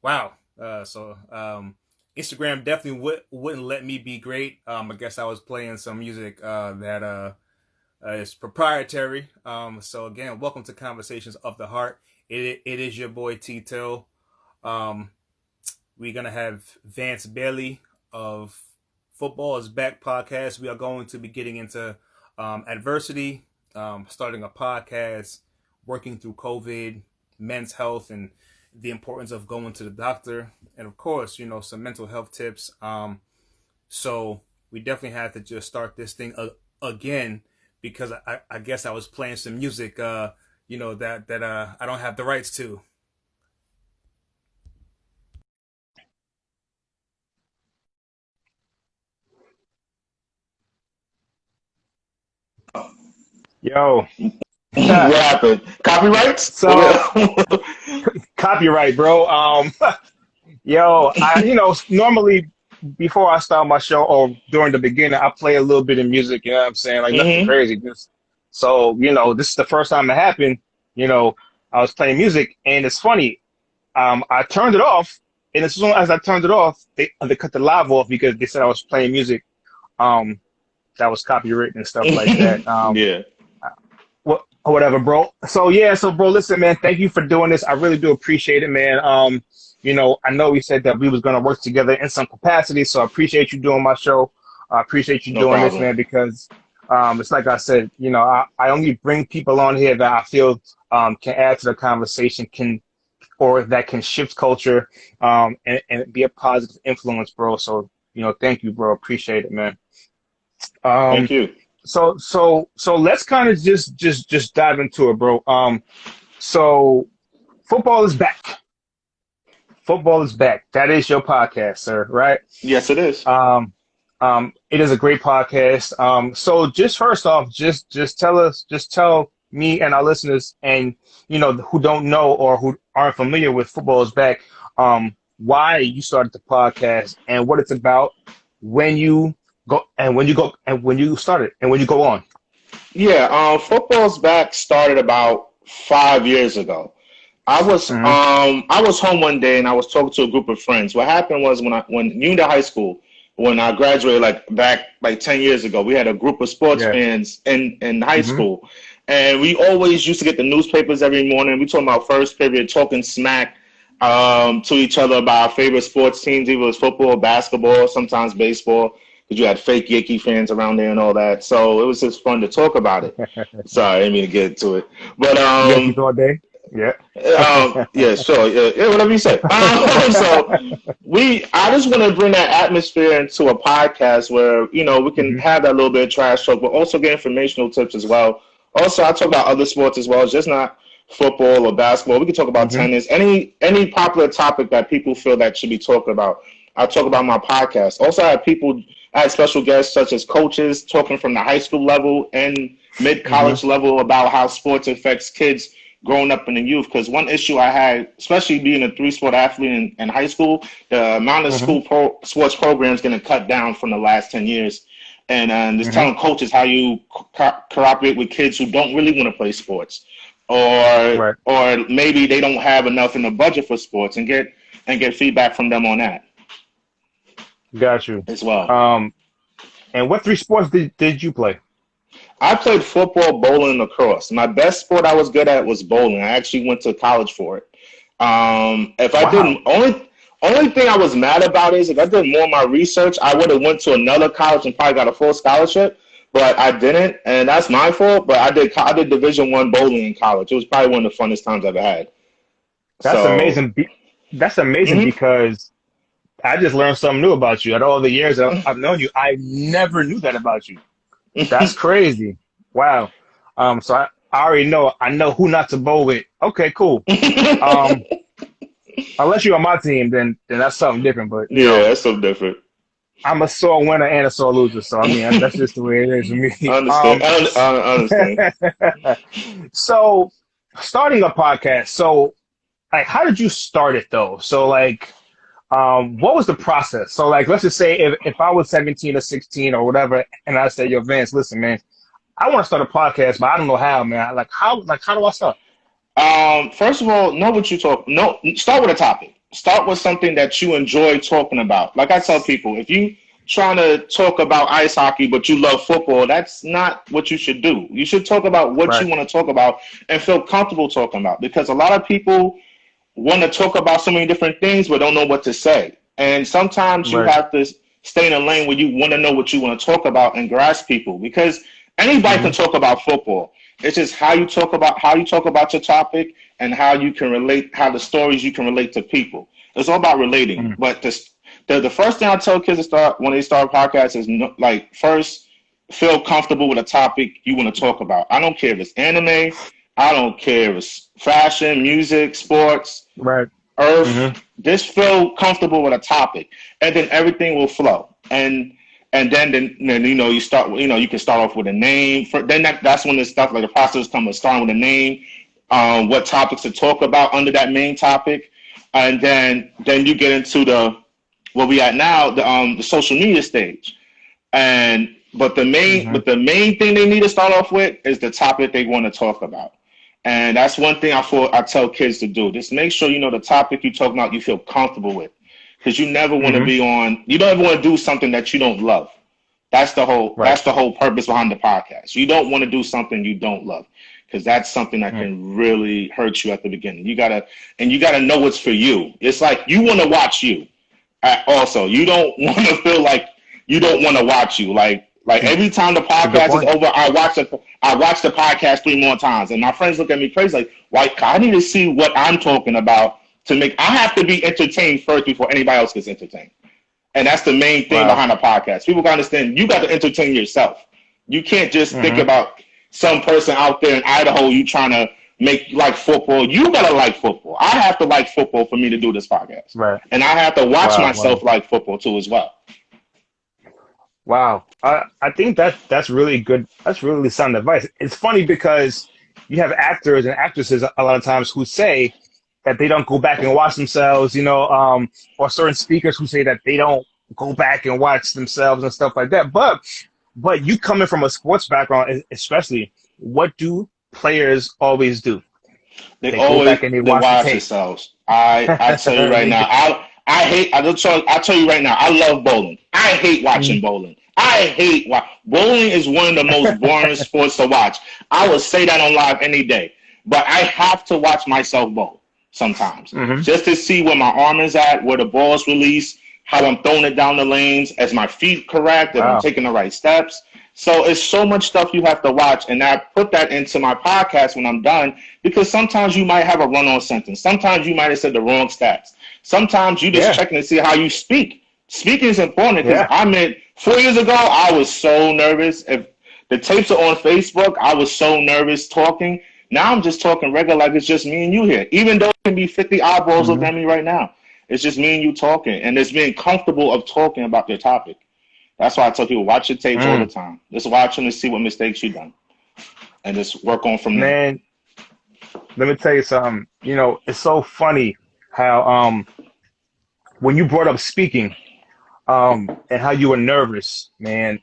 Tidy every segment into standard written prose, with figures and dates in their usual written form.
Wow. Instagram definitely wouldn't let me be great. I guess I was playing some music that is proprietary. So again, welcome to Conversations of the Heart. It is your boy Tito. Um, we're gonna have Vance Bailey of Football is Back podcast. We are going to be getting into adversity, starting a podcast, working through COVID, men's health, and the importance of going to the doctor, and of course, some mental health tips. So we definitely have to just start this thing again because I guess I was playing some music, that I don't have the rights to. Yo, What happened? Copyrights? so copyright, bro. Yo, normally before I start my show or during the beginning, I play a little bit of music. You know what I'm saying? Like nothing hmm crazy. Just so this is the first time it happened. You know, I was playing music, and it's funny. I turned it off, and as soon as I turned it off, they cut the live off because they said I was playing music. Um, that was copywritten and stuff like that. Yeah. Whatever, bro. So yeah, so bro, listen, man, thank you for doing this. I really do appreciate it, man. I know we said that we was gonna work together in some capacity, so I appreciate you doing my show. I appreciate you No doing this, problem. man, because it's like I said, I only bring people on here that I feel can add to the conversation, can or that can shift culture, and be a positive influence, bro. So, thank you, bro. Appreciate it, man. Thank Um, you. so let's kind of just dive into it, bro. So football is back. Football is back. That is your podcast, sir, right? Yes, it is. Um, it is a great podcast. So just first off, just tell me and our listeners, and who don't know or who aren't familiar with football is back, why you started the podcast and what it's about, when you when you started and when you go on. Yeah, football's back started about 5 years ago. Hmm. I was home one day and I was talking to a group of friends. What happened was when you into high school, when I graduated like back like 10 years ago, we had a group of sports Yeah. fans in high Hmm. school. And we always used to get the newspapers every morning. We talking about first period, talking smack to each other about our favorite sports teams, either it was football, basketball, sometimes baseball, because you had fake Yankee fans around there and all that. So it was just fun to talk about it. Sorry, I didn't mean to get into it. But Yankees all day. Yeah. yeah, sure, yeah, whatever you say. I just want to bring that atmosphere into a podcast where we can Hmm. have that little bit of trash talk, but also get informational tips as well. Also, I talk about other sports as well. It's just not football or basketball. We can talk about Hmm. tennis, any popular topic that people feel that should be talked about. I talk about my podcast. Also, I had special guests such as coaches talking from the high school level and mid Hmm. college level about how sports affects kids growing up in the youth. Because one issue I had, especially being a three-sport athlete in high school, the amount of Hmm. sports programs getting cut down from the last 10 years. And just Hmm. telling coaches how you cooperate with kids who don't really want to play sports, or Right. or maybe they don't have enough in the budget for sports, and get feedback from them on that Got you. as well. Um, and what three sports did you play? I played football, bowling, and lacrosse. My best sport I was good at was bowling. I actually went to college for it. If I Wow. didn't, only thing I was mad about is if I did more of my research, I would have went to another college and probably got a full scholarship. But I didn't, and that's my fault. But I did Division I bowling in college. It was probably one of the funnest times I've ever had. That's So, amazing. That's amazing mhm. because I just learned something new about you. At all the years that I've known you, I never knew that about you. That's crazy. Wow. So I already know. I know who not to bowl with. Okay, cool. Um, unless you're on my team, then that's something different. But Yeah, that's so different. I'm a sore winner and a sore loser. So I mean, that's just the way it is for I me. understand. I understand. So starting a podcast. So like, how did you start it though? So like, what was the process? So like, let's just say if I was 17 or 16 or whatever, and I said, yo, Vance, listen, man, I want to start a podcast, but I don't know how, man. Like how do I start? First of all, know what you talk. No, start with a topic. start with something that you enjoy talking about. Like I tell people, if you trying to talk about ice hockey but you love football, that's not what you should do. You should talk about what you Right. want to talk about and feel comfortable talking about, because a lot of people want to talk about so many different things but don't know what to say. And sometimes you Right. have to stay in a lane where you want to know what you want to talk about and grasp people, because anybody can Mm-hmm. talk about football. It's just how you talk about your topic and how you can relate, how the stories you can relate to people. It's all about relating. Mm-hmm. But the first thing I tell kids to start when they start podcasts is like, first, feel comfortable with a topic you want to talk about. I don't care if it's anime, I don't care if it's fashion, music, sports, Right. earth. Mm-hmm. Just feel comfortable with a topic, and then everything will flow. And then you start, you can start off with a name. Then that's when the stuff like the process comes, starting with a name, what topics to talk about under that main topic, and then you get into the where we at now, the social media stage. And Mm-hmm. but the main thing they need to start off with is the topic they want to talk about. And that's one thing I tell kids to do. Just make sure you know the topic you talk about you feel comfortable with. Because you never want to Mm-hmm. be on, you don't ever want to do something that you don't love. Right. That's the whole purpose behind the podcast. You don't want to do something you don't love, because that's something that Mm. can really hurt you at the beginning. You gotta know what's for you. It's like you want to watch you. Also, you don't want to feel like you don't want to watch you. Like It's every time the a good podcast is point. over, I watch the podcast 3 more times, and my friends look at me crazy like, why? I need to see what I'm talking about to make. I have to be entertained first before anybody else gets entertained. And that's the main thing Wow. behind a podcast. People got to understand you got to entertain yourself. You can't just think Mm-hmm. about some person out there in Idaho you trying to make like football. You got to like football. I have to like football for me to do this podcast. Right. And I have to watch Wow. Wow. myself like football too as well. Wow. I think that's really good. That's really sound advice. It's funny because you have actors and actresses a lot of times who say that they don't go back and watch themselves, or certain speakers who say that they don't go back and watch themselves and stuff like that. But you coming from a sports background, especially, what do players always do? They go back and they They watch the watch tape. themselves. I tell you right They now, do. I hate. I tell you right now, I love bowling. I hate watching Mhm. bowling. I hate bowling is one of the most boring sports to watch. I would say that on live any day, but I have to watch myself bowl sometimes Mhm. just to see where my arm is at, where the ball's released, how I'm throwing it down the lanes, as my feet correct, if I'm Wow. taking the right steps. So it's so much stuff you have to watch, and I put that into my podcast when I'm done, because sometimes you might have a run-on sentence. Sometimes you might have said the wrong stats. Sometimes you just Yeah. checking to see how you speak. Speaking is important, because Yeah. I mean, 4 years ago, I was so nervous. If the tapes are on Facebook, I was so nervous talking. Now I'm just talking regular, like it's just me and you here. Even though it can be 50 eyeballs looking Mhm. at me right now, it's just me and you talking, and it's being comfortable of talking about your topic. That's why I tell people, watch your tapes all the Mm. time. Just watch them and see what mistakes you've done, and just work on from there. Man, let me tell you something. It's so funny how when you brought up speaking and how you were nervous, man.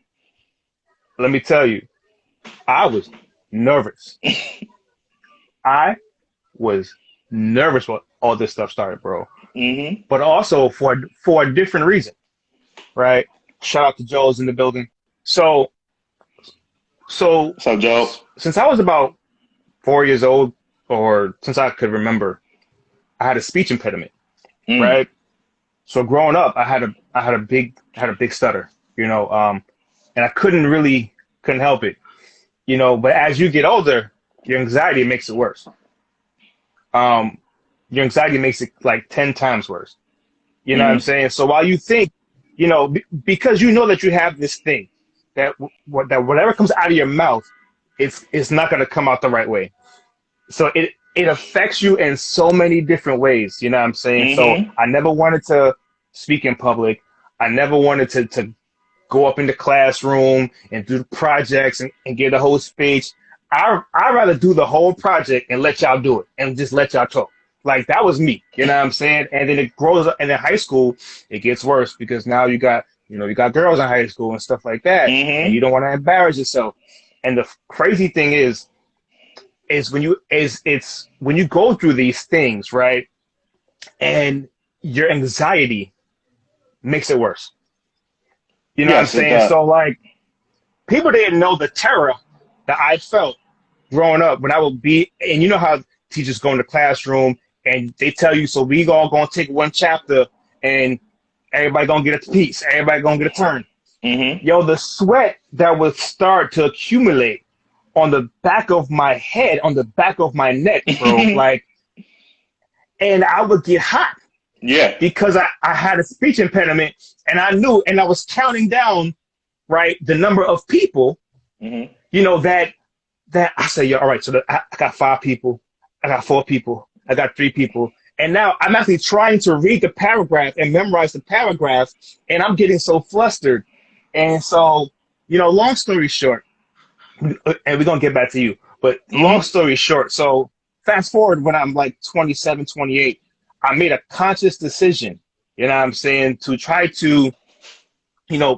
Let me tell you, I was nervous. I was nervous when all this stuff started, bro. Mm-hmm. But also for a different reason, right? Shout out to Joe's in the building. So so So, Joe. since I was about 4 years old, or since I could remember, I had a speech impediment, Mm. right? So growing up, I had a big stutter, and I couldn't help it, But as you get older, your anxiety makes it worse. Um, your anxiety makes it like 10 times worse. You know what I'm Mm-hmm. saying? So while you think, because you know that you have this thing that whatever comes out of your mouth, it's not going to come out the right way. So it affects you in so many different ways. You know what I'm saying? So Mm-hmm. I never wanted to speak in public. I never wanted to go up in the classroom and do the projects and give the whole speech. I'd rather do the whole project and let y'all do it and just let y'all talk. Like that was me. You know what I'm saying? And then it grows up, and in high school, it gets worse because now you got girls in high school and stuff like that, and you Mm-hmm. don't want to embarrass yourself. And the crazy thing is when you go through these things, right? And your anxiety makes it worse. You know what I'm Yes, it saying? does. So like people didn't know the terror that I felt growing up when I would be, and you know how teachers go in the classroom and they tell you, so we all gonna take one chapter and everybody gonna get a piece, everybody gonna get a turn. Mm-hmm. Yo, the sweat that would start to accumulate on the back of my head, on the back of my neck, bro, like, and I would get hot Yeah. because I had a speech impediment and I knew, and I was counting down, right, the number of people, Mm-hmm. that I say, yo, all right, so I got 5 people, I got 4 people, I got 3 people. And now I'm actually trying to read the paragraph and memorize the paragraph, and I'm getting so flustered. And so, long story short, and we're going to get back to you, but long Mm-hmm. story short, so fast forward when I'm like 27, 28, I made a conscious decision, you know what I'm saying, to try to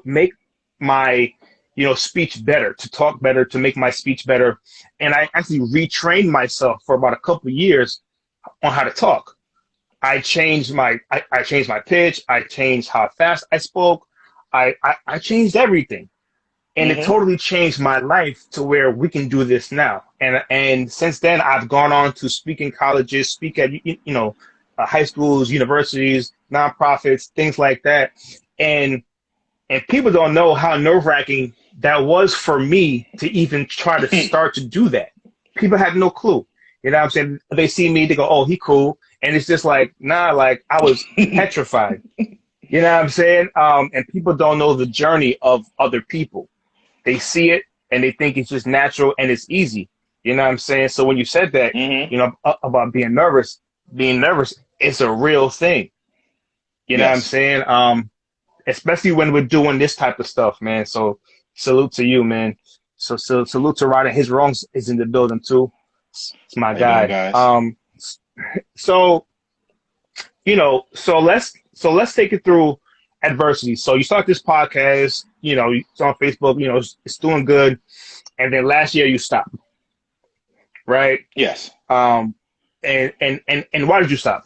make my, speech better, to talk better, to make my speech better. And I actually retrained myself for about a couple of years on how to talk. I changed my pitch. I changed how fast I spoke. I changed everything. And it Mm-hmm. totally changed my life to where we can do this now. And since then, I've gone on to speak in colleges, speak at, high schools, universities, nonprofits, things like that. And people don't know how nerve wracking that was for me to even try to start to do that. People had no clue. You know what I'm saying? They see me, they go, oh, he cool. And it's just like, nah, like I was petrified. You know what I'm saying? And people don't know the journey of other people. They see it and they think it's just natural and it's easy. You know what I'm saying? So when you said that, Mm-hmm. about being nervous, it's a real thing. You know what I'm Yes. saying? Especially when we're doing this type of stuff, man. So salute to you, man. So salute to Ryder. His wrongs is in the building too. It's my How you doing, guy. guys? So so let's take it through adversity. So you start this podcast, it's on Facebook, it's doing good, and then last year you stopped, right? Yes. Um, and why did you stop?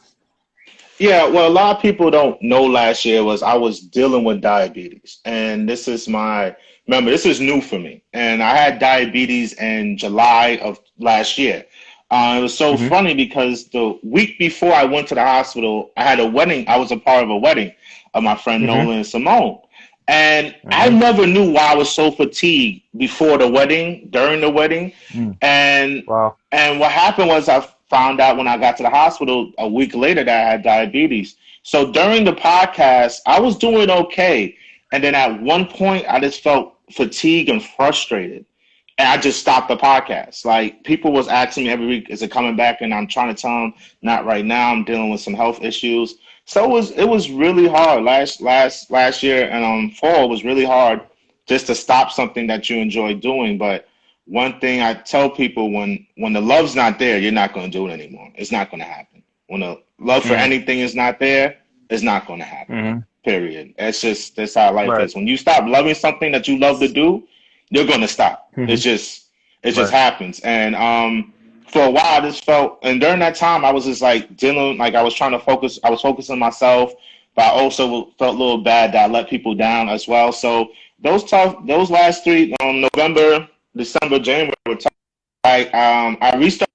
Yeah, well, a lot of people don't know last year was I was dealing with diabetes. And remember, this is new for me. And I had diabetes in July of last year. It was so Mm-hmm. funny because the week before I went to the hospital, I had a wedding. I was a part of a wedding of my friend Mm-hmm. Nolan and Simone. And I Mm-hmm. never knew why I was so fatigued before the wedding, during the wedding. Mm. And Wow. and what happened was I found out when I got to the hospital a week later that I had diabetes. So during the podcast, I was doing okay. And then at one point, I just felt fatigued and frustrated. And I just stopped the podcast. Like people was asking me every week, is it coming back? And I'm trying to tell them, not right now. I'm dealing with some health issues. So it was really hard last year and fall was really hard just to stop something that you enjoy doing. But one thing I tell people when the love's not there, you're not going to do it anymore. It's not going to happen. When the love for Mm. anything is not there, it's not going to happen. Mm-hmm. Period. That's how life Right. is. When you stop loving something that you love to do, you're going to stop. Mm-hmm. It just Right. happens. And for a while, I just felt, and during that time, I was just like dealing, like I was trying to focus. I was focusing on myself, but I also felt a little bad that I let people down as well. So those last three, November, December, January were tough. I restarted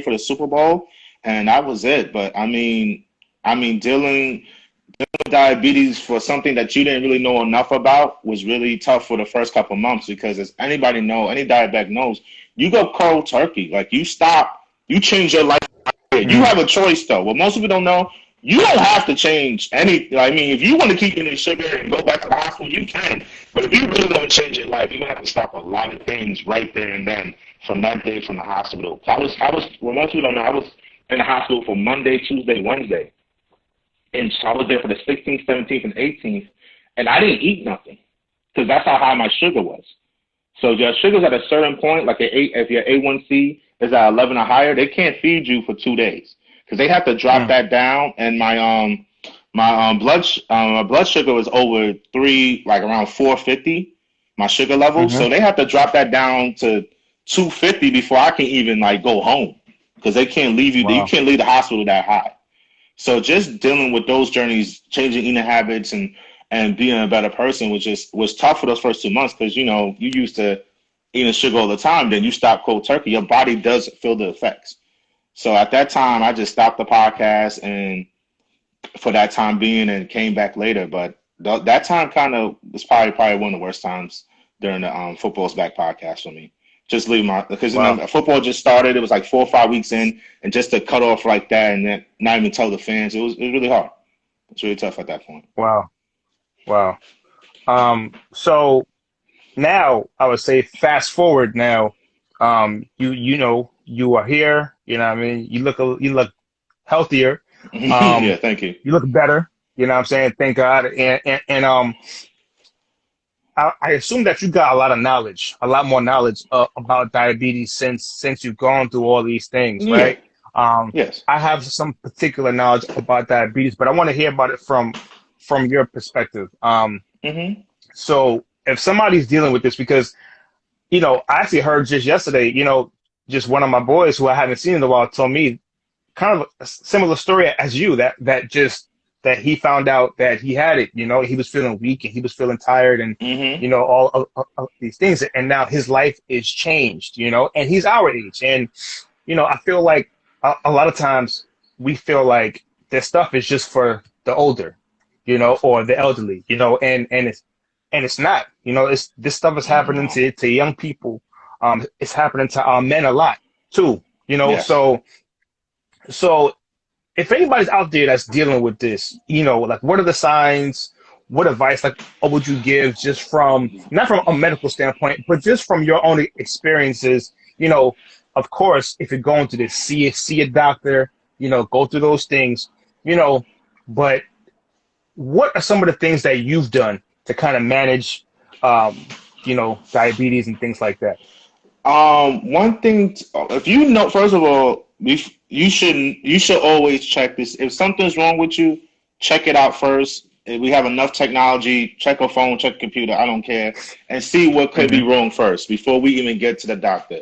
for the Super Bowl, and that was it. But I mean, dealing with diabetes for something that you didn't really know enough about was really tough for the first couple months because as anybody know, any diabetic knows, you go cold turkey. Like you stop, you change your life. You Mm. have a choice though. What most people don't know, you don't have to change any. I mean, if you want to keep eating sugar and go back to the hospital, you can. But if you really want to change your life, you're gonna have to stop a lot of things right there and then from that day from the hospital. I was. Well, most people don't know, I was in the hospital for Monday, Tuesday, Wednesday, and so I was there for the 16th, 17th, and 18th, and I didn't eat nothing because that's how high my sugar was. So your sugar's at a certain point, like if your A1C is at 11 or higher, they can't feed you for 2 days because they have to drop Mm. that down. And my blood sugar was over three, like around 450, my sugar level. Mm-hmm. So they have to drop that down to 250 before I can even like go home because they can't leave you. You Wow. can't leave the hospital that high. So just dealing with those journeys, changing eating habits and being a better person was tough for those first 2 months because, you know, you used to eating sugar all the time. Then you stop cold turkey. Your body does feel the effects. So at that time, I just stopped the podcast and for that time being and came back later. But that time kind of was probably one of the worst times during the Football's Back podcast for me. Just leave because Wow. you know, football just started. It was like 4 or 5 weeks in, and just to cut off like that and then not even tell the fans, it was really hard. It's really tough at that point. Wow. Wow. So now I would say fast forward now, you know, you are here, you know what I mean? You look healthier. Yeah, thank you. You look better, you know what I'm saying? Thank God. And I assume that you got a lot of knowledge, a lot more knowledge about diabetes since you've gone through all these things, Yeah. right? Um, Yes. I have some particular knowledge about diabetes, but I want to hear about it from your perspective. Hmm. So if somebody's dealing with this, because you know, I actually heard just yesterday, you know, just one of my boys who I haven't seen in a while told me kind of a similar story as you that he found out that he had it. You know, he was feeling weak and he was feeling tired and Hmm. you know all of these things, and now his life is changed. You know, and he's our age, and you know, I feel like a lot of times we feel like this stuff is just for the older, you know, or the elderly, you know, and it's not. You know, it's this stuff is happening No. to young people. It's happening to our men a lot too. You know, Yes. so if anybody's out there that's dealing with this, you know, like what are the signs? What advice like what would you give just from not from a medical standpoint, but just from your own experiences? You know, of course, if you're going to this, see a doctor, you know, go through those things, you know, but what are some of the things that you've done to kind of manage, you know, diabetes and things like that? One thing, if you know, first of all, you should always check this. If something's wrong with you, check it out first. If we have enough technology, check a phone, check a computer, I don't care, and see what could be Mm-hmm. wrong first before we even get to the doctor.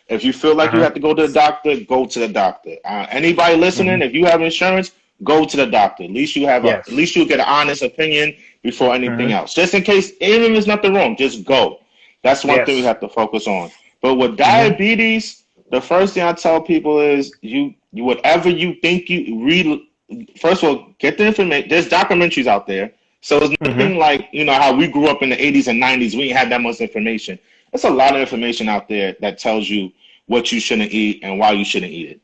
If you feel like you Uh-huh. have to go to the doctor, go to the doctor. Anybody Mm-hmm. listening, if you have insurance, go to the doctor. At Yes. least you'll get an honest opinion before anything Mm-hmm. else. Just in case, even if there's nothing wrong, just go. That's one thing we Yes. have to focus on. But with Mm-hmm. diabetes, the first thing I tell people is you whatever you think you read. First of all, get the information. There's documentaries out there, so it's Mm-hmm. nothing like you know how we grew up in the 80s and 90s. We ain't had that much information. There's a lot of information out there that tells you what you shouldn't eat and why you shouldn't eat it.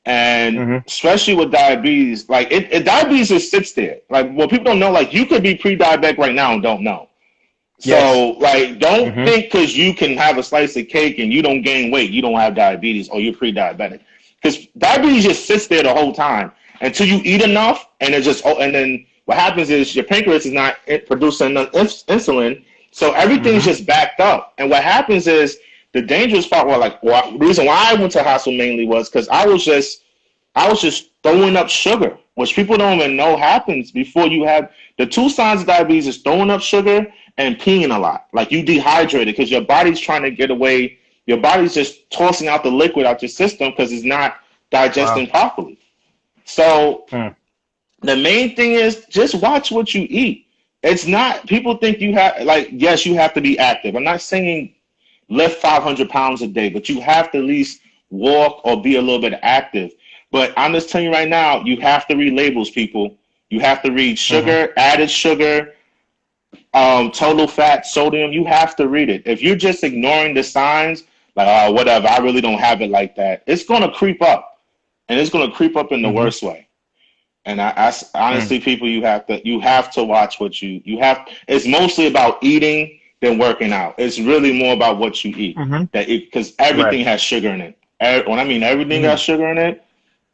And Mm-hmm. especially with diabetes, like diabetes just sits there. Like what people don't know, like you could be pre-diabetic right now and don't know. Yes. So, like, don't Mm-hmm. think because you can have a slice of cake and you don't gain weight, you don't have diabetes or you're pre-diabetic. Because diabetes just sits there the whole time until you eat enough, and it just and then what happens is your pancreas is not producing enough insulin, so everything's Mm-hmm. just backed up. And what happens is the dangerous part. The reason why I went to hospital mainly was because I was just throwing up sugar, which people don't even know happens before you have the two signs of diabetes is throwing up sugar and peeing a lot. Like you dehydrated because your body's trying to get away. Your body's just tossing out the liquid out your system because it's not Wow. digesting properly. So Mm. the main thing is just watch what you eat. It's not people think you have like yes, you have to be active. I'm not saying lift 500 pounds a day, but you have to at least walk or be a little bit active. But I'm just telling you right now, you have to read labels, people. You have to read Mm-hmm. sugar, added sugar, total fat, sodium. You have to read it. If you're just ignoring the signs, like, oh, whatever, I really don't have it like that, it's going to creep up. And it's going to creep up in the Mm-hmm. worst way. And I Mm. honestly, people, you have to watch what you have. It's mostly about eating than working out. It's really more about what you eat. Mm-hmm. Because Right. everything has sugar in it. When I mean everything Mm. has sugar in it,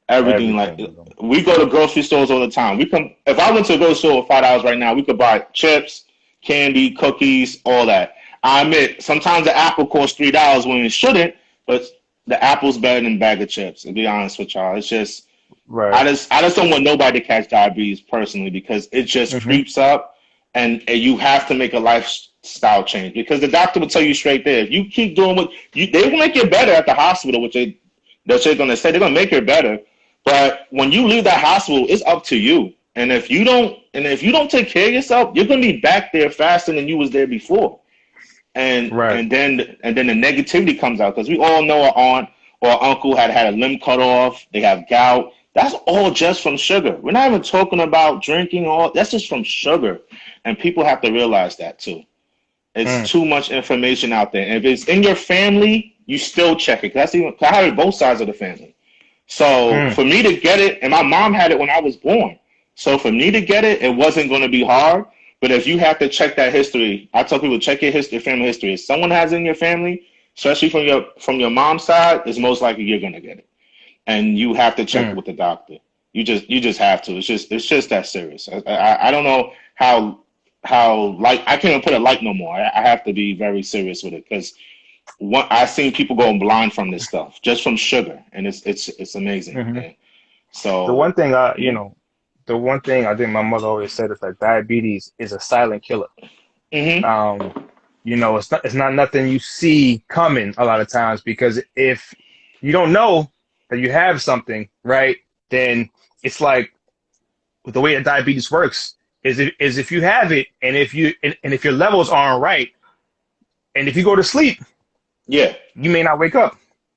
everything like Everything. we go to grocery stores all the time. We come if I went to a grocery store for $5 right now, we could buy chips, candy, cookies, all that. I admit sometimes the apple costs $3 when it shouldn't, but the apple's better than a bag of chips. To be honest with y'all, it's just Right. I just don't want nobody to catch diabetes personally because it just Mm-hmm. creeps up and you have to make a lifestyle change because the doctor will tell you straight there. If you keep doing they will make it better at the hospital, which they're going to say they're going to make it better. But when you leave that hospital, it's up to you. And if you don't take care of yourself, you're gonna be back there faster than you was there before. And Right. and then the negativity comes out because we all know our aunt or our uncle had a limb cut off. They have gout. That's all just from sugar. We're not even talking about drinking. All that's just from sugar, and people have to realize that too. It's too much information out there. And if it's in your family, you still check it. That's even I have it both sides of the family. So for me to get it, and my mom had it when I was born. So for me to get it, it wasn't going to be hard. But if you have to check that history, I tell people check your history, family history. If someone has it in your family, especially from your mom's side, it's most likely you're going to get it, and you have to check it with the doctor. You just have to. It's just that serious. I don't know how like I can't even put it light no more. I have to be very serious with it because I've seen people going blind from this stuff just from sugar, and it's amazing. Okay? So The one thing the one thing I think my mother always said is that diabetes is a silent killer. It's not nothing you see coming a lot of times, because if you don't know that you have something, right, then it's like the way that diabetes works is if you have it, and if your levels aren't right, and if you go to sleep, yeah, you may not wake up.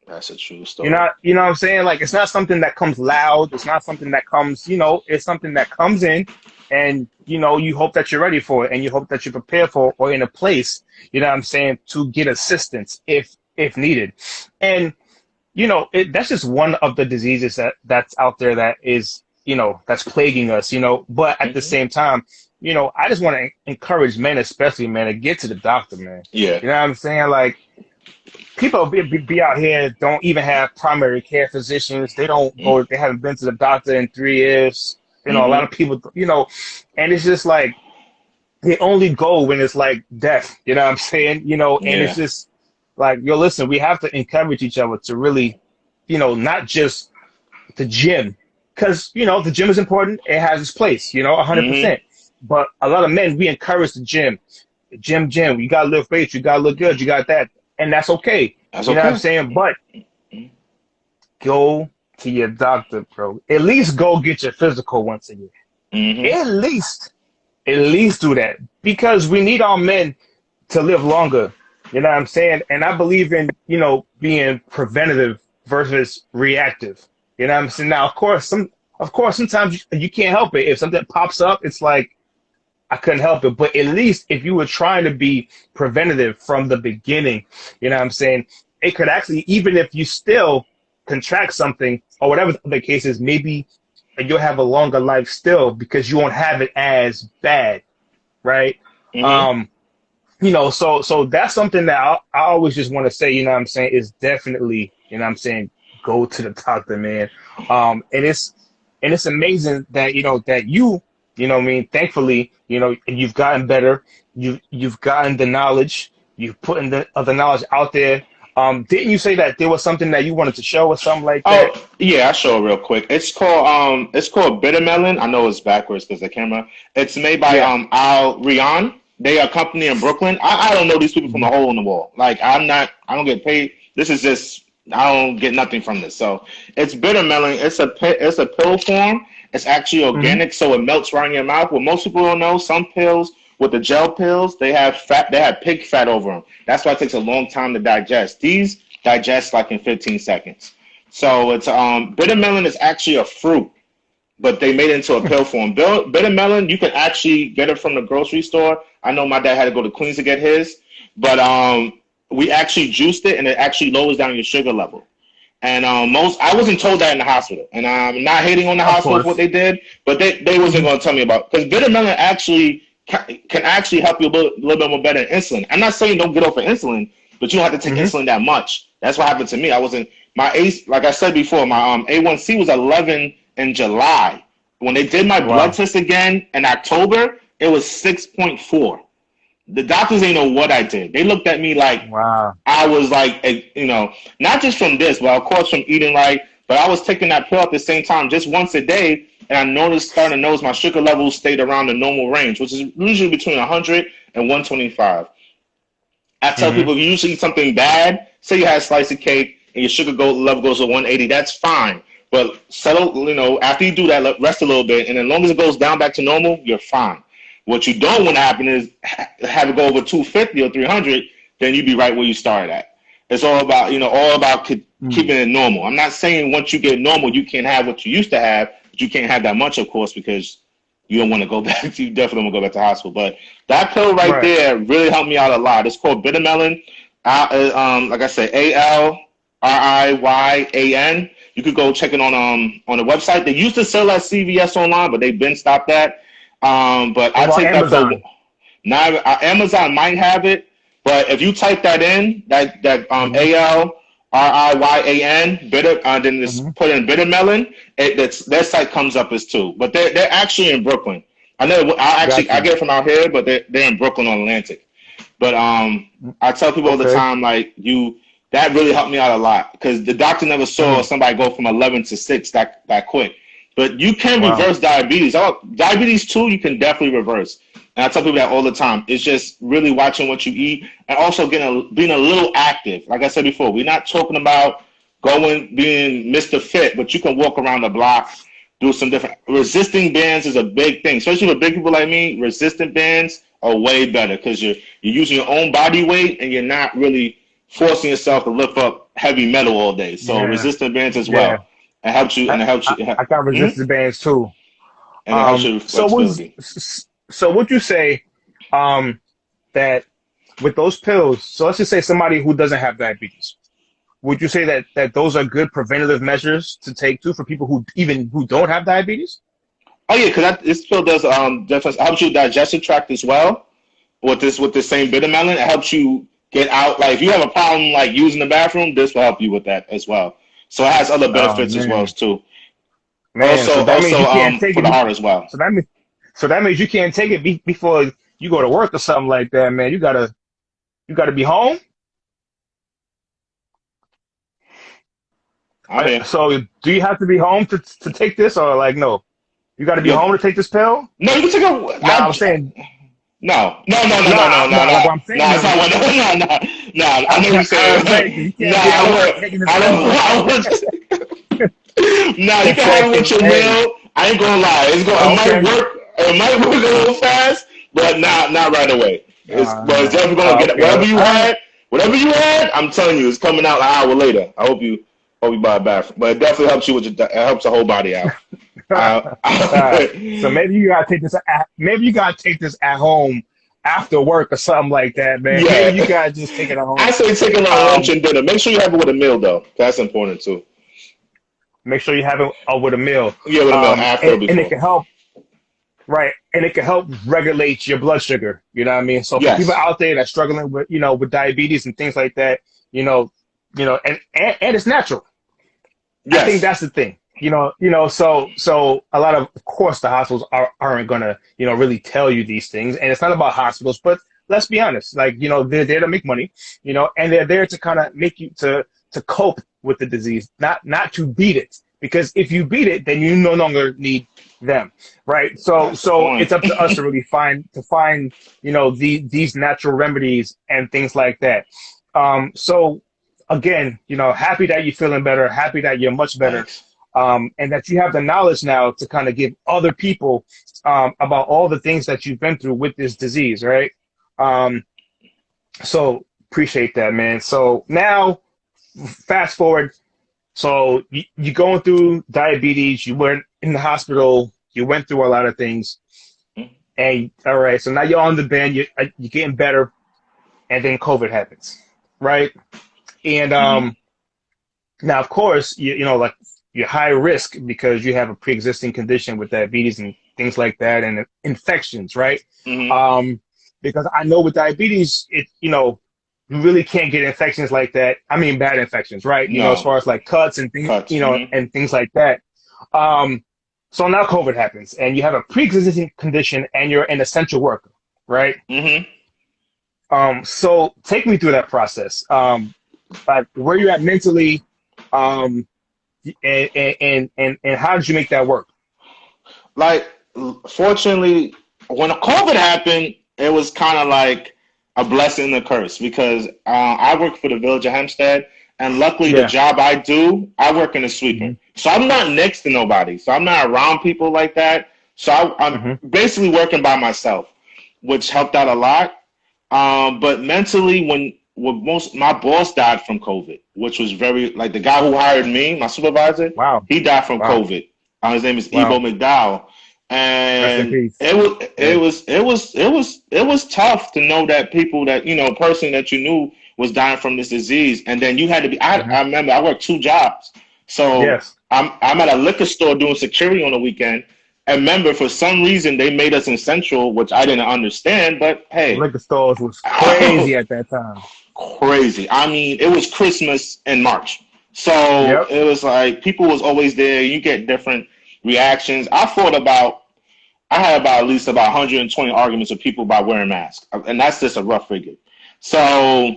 that's a true story. You know what I'm saying? Like, it's not something that comes loud. It's not something that comes, it's something that comes in, and, you hope that you're ready for it, and you hope that you're prepared for it, or in a place, you know what I'm saying, to get assistance if needed. And, that's just one of the diseases that's out there that is, that's plaguing us, but at the same time, I just want to encourage men, especially, man, to get to the doctor, man. Yeah. You know what I'm saying? Like, people be out here don't even have primary care physicians. They don't go. They haven't been to the doctor in 3 years. A lot of people, and it's just like they only go when it's like death. You know what I'm saying? And it's just like, listen, we have to encourage each other to really, not just the gym, because the gym is important. It has its place, 100%. But a lot of men, we encourage the gym. Gym. You gotta lift weights. You gotta look good. You got that. And that's okay. You know what I'm saying? But go to your doctor, bro. At least go get your physical once a year. At least do that. Because we need our men to live longer. You know what I'm saying? And I believe in, being preventative versus reactive. You know what I'm saying? Now, of course, sometimes you can't help it. If something pops up, it's like, I couldn't help it. But at least if you were trying to be preventative from the beginning, you know what I'm saying, it could actually, even if you still contract something or whatever the case is, maybe you'll have a longer life still because you won't have it as bad, right? So that's something that I always just want to say, you know what I'm saying, is definitely, you know what I'm saying, go to the doctor, man. And it's amazing that, that you know what I mean? Thankfully, you've gotten better. You've gotten the knowledge. You've put the knowledge out there. Didn't you say that there was something that you wanted to show or something like that? Oh, yeah, I'll show it real quick. It's called Bitter Melon. I know it's backwards because the camera. It's made by Al Rian. They are a company in Brooklyn. I don't know these people from a hole in the wall. Like, I don't get paid. This is just, I don't get nothing from this. So it's Bitter Melon. It's a pill form. It's actually organic, so it melts right in your mouth. What most people don't know, some pills, with the gel pills, they have fat. They have pig fat over them. That's why it takes a long time to digest. These digest like in 15 seconds. So it's bitter melon is actually a fruit, but they made it into a pill form. Bitter melon, you can actually get it from the grocery store. I know my dad had to go to Queens to get his, but we actually juiced it, and it actually lowers down your sugar level. And I wasn't told that in the hospital, and I'm not hating on the hospital for what they did, but they wasn't going to tell me about, because bitter melon actually can actually help you a little bit more better than insulin. I'm not saying don't get off of insulin, but you don't have to take insulin that much. That's what happened to me. Like I said before, my A1C was 11 in July. When they did my blood test again in October, it was 6.4. The doctors ain't know what I did. They looked at me like I was like, not just from this, but of course from eating right. But I was taking that pill at the same time just once a day, and I started to notice my sugar levels stayed around the normal range, which is usually between 100 and 125. I tell people, if you usually eat something bad, say you had a slice of cake and your sugar level goes to 180, that's fine. But settle, after you do that, rest a little bit, and as long as it goes down back to normal, you're fine. What you don't want to happen is have it go over 250 or 300, then you'd be right where you started at. It's all about keeping it normal. I'm not saying once you get normal, you can't have what you used to have, but you can't have that much, of course, because you don't want to go back. You definitely want to go back to hospital. But that pill right there really helped me out a lot. It's called bitter melon. Like I said, ALRIYAN. You could go check it on the website. They used to sell at CVS online, but they've been stopped that. But I take Amazon? that for now. Amazon might have it, but if you type that in, that ALRIYAN bitter, then just put in bitter melon, their site comes up as too. But they're actually in Brooklyn. I get it from out here, but they're in Brooklyn on Atlantic. But I tell people all the time, like, that really helped me out a lot, because the doctor never saw somebody go from 11 to 6 that quick. But you can reverse diabetes. Diabetes too, you can definitely reverse. And I tell people that all the time. It's just really watching what you eat, and also being a little active. Like I said before, we're not talking about being Mr. Fit, but you can walk around the block, do some different. Resisting bands is a big thing, especially for big people like me. Resistant bands are way better, because you're using your own body weight, and you're not really forcing yourself to lift up heavy metal all day. So resistant bands as well. It helps you, and it helps you. I got resistant bands too. And it helps your flexibility. So would you say that with those pills, so let's just say somebody who doesn't have diabetes, would you say that those are good preventative measures to take too for people who don't have diabetes? Oh yeah, because this pill does definitely helps your digestive tract as well. With the same bitter melon, it helps you get out. Like if you have a problem like using the bathroom, this will help you with that as well. So it has other benefits as well too. Man, also for the heart as well. So that means you can't take it before you go to work or something like that, man. You gotta be home. So do you have to be home to take this, or like no? You got to be home to take this pill? No, you can take it. No, I'm saying. No. Like what I'm saying. No, it's not one. No. I know what you're saying. No, you can have it with your meal. I ain't gonna lie. It might work a little fast, but not right away. But it's definitely gonna get whatever you had. I'm telling you, it's coming out an hour later. I hope you buy it back. But it definitely helps you it helps the whole body out. So maybe you gotta take this. Maybe you gotta take this at home after work or something like that, man. Yeah. Maybe you gotta just take it at home. I say take it on lunch and dinner. Make sure you have it with a meal, though. That's important too. Make sure you have it with a meal. Yeah, with a meal after or before. And it can help. Right, and it can help regulate your blood sugar. You know what I mean? So for people out there that's struggling with with diabetes and things like that, and it's natural. Yes. I think that's the thing. So a lot of course the hospitals aren't gonna really tell you these things, and it's not about hospitals, but let's be honest, like they're there to make money, and they're there to kind of make you to cope with the disease, not to beat it, because if you beat it, then you no longer need them, right? So it's up to us to really find these natural remedies and things like that. So again, happy that you're feeling better, happy that you're much better. And that you have the knowledge now to kind of give other people about all the things that you've been through with this disease, right? So appreciate that, man. So now, fast forward. So you're going through diabetes. You went in the hospital. You went through a lot of things. And all right, so now you're on the bend. You're getting better, and then COVID happens, right? And now, of course, like. You're high risk because you have a pre-existing condition with diabetes and things like that, and infections, right? Because I know with diabetes, you really can't get infections like that. I mean, bad infections, right? As far as like cuts and things, and things like that. So now COVID happens, and you have a pre-existing condition, and you're an essential worker, right? So take me through that process. Like where you're at mentally. And how did you make that work? Like, fortunately, when COVID happened, it was kind of like a blessing and a curse, because I worked for the Village of Hempstead, And luckily, the Yeah. job I do, I work in a sweeping. Hmm. So I'm not next to nobody. So I'm not around people like that. So I'm Hmm. basically working by myself, which helped out a lot. But mentally, when most my boss died from COVID, which was very like the guy who hired me, my supervisor, Wow. he died from Wow. COVID. His name is Ebo Wow. McDowell, Rest in and peace. Yeah. it was tough to know that people that a person that you knew was dying from this disease, and then you had to be. Hmm. I remember I worked two jobs, so Yes. I'm at a liquor store doing security on the weekend. And remember, for some reason, they made us essential, which I didn't understand. But hey, Liquor stores was crazy at that time. crazy. I mean, it was Christmas in March. So Yep. it was like people was always there. You get different reactions. I had about at least about 120 arguments with people about wearing masks. And that's just a rough figure. So